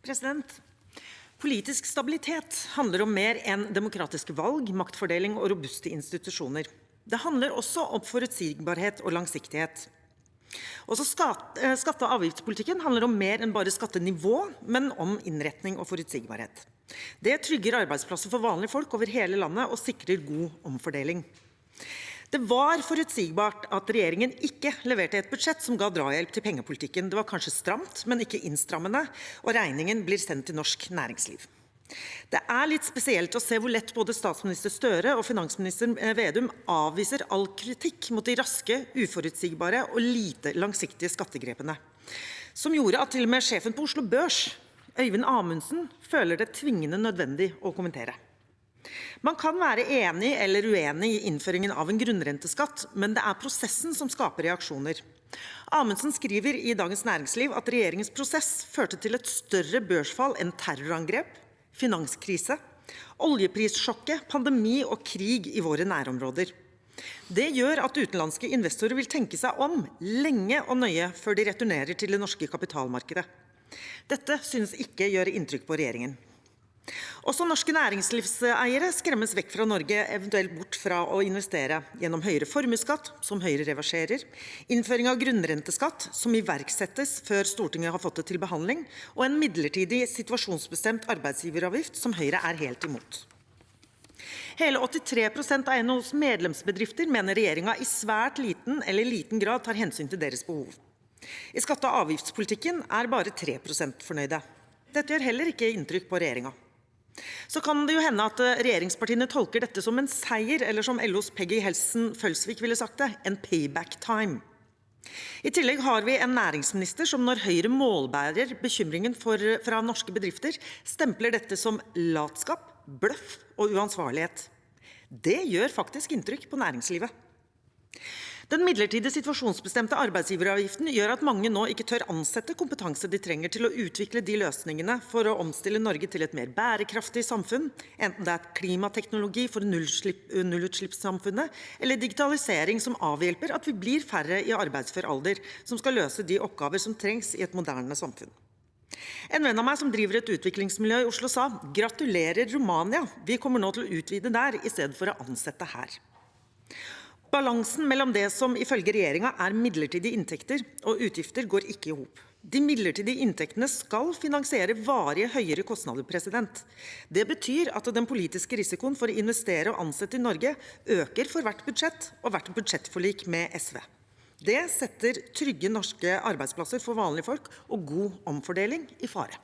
President, politisk stabilitet handler om mer enn demokratiske valg, maktfordeling og robuste institusjoner. Det handler også om forutsigbarhet og langsiktighet. Også skatte- og avgiftspolitikken handler om mer enn bare skattenivå, men om innretning og forutsigbarhet. Det trygger arbeidsplasser for vanlige folk over hele landet og sikrer god omfordeling. Det var forutsigbart at regjeringen ikke leverte et budsjett som ga drahjelp til pengepolitikken. Det var kanskje stramt, men ikke innstrammende, og regningen blir sendt til norsk næringsliv. Det er litt spesielt å se hvor lett både statsminister Støre og finansminister Vedum avviser all kritikk mot de raske, uforutsigbare og lite langsiktige skattegrepene, som gjorde at til og med sjefen på Oslo Børs, Øyvind Amundsen, føler det tvingende nødvendig å kommentere. Man kan være enig eller uenig i innføringen av en grunnrenteskatt, men det er prosessen som skaper reaksjoner. Amundsen skriver i Dagens Næringsliv at regjeringens prosess førte til et større børsfall enn terrorangrep, finanskrise, oljeprissjokket, pandemi og krig i våre nærområder. Det gjør at utenlandske investorer vil tenke seg om lenge og nøye før de returnerer til det norske kapitalmarkedet. Dette synes ikke gjøre inntrykk på regjeringen. Også norske næringslivseiere skremmes vekk fra Norge, eventuelt bort fra å investere, gjennom høyere formuesskatt, som Høyre reverserer, innføring av grunnrenteskatt, som iverksettes før Stortinget har fått det til behandling, og en midlertidig situasjonsbestemt arbeidsgiveravgift, som Høyre er helt imot. Hele 83% av NHOs medlemsbedrifter mener regjeringen i svært liten eller liten grad tar hensyn til deres behov. I skatte- og avgiftspolitikken er bare 3% fornøyde. Dette gjør heller ikke inntrykk på regjeringen. Så kan det jo hende at regjeringspartiene tolker dette som en seier, eller som LOs Peggy Helsen Følsvik ville sagt det, en payback time. I tillegg har vi en næringsminister som når Høyre målbærer bekymringen fra norske bedrifter, stempler dette som latskap, bløff og uansvarlighet. Det gjør faktisk inntrykk på næringslivet. Den midlertidige situasjonsbestemte arbeidsgiveravgiften gjør at mange nå ikke tør ansette kompetanse de trenger til å utvikle de løsningene for å omstille Norge til et mer bærekraftig samfunn, enten det er klimateknologi for nullutslippssamfunnet, eller digitalisering som avhjelper at vi blir færre i arbeidsfør alder, som skal løse de oppgaver som trengs i et moderne samfunn. En venn av meg som driver et utviklingsmiljø i Oslo sa: «Gratulerer Romania, vi kommer nå til å utvide der i stedet for å ansette her.» Balansen mellom det som ifølge regjeringen er midlertidige inntekter og utgifter går ikke i hop. De midlertidige inntektene skal finansiere varige høyere kostnader. Det betyr at den politiske risikoen for å investere og ansette i Norge øker for hvert budsjett og hvert budsjettforlik med SV. Det setter trygge norske arbeidsplasser for vanlige folk og god omfordeling i fare.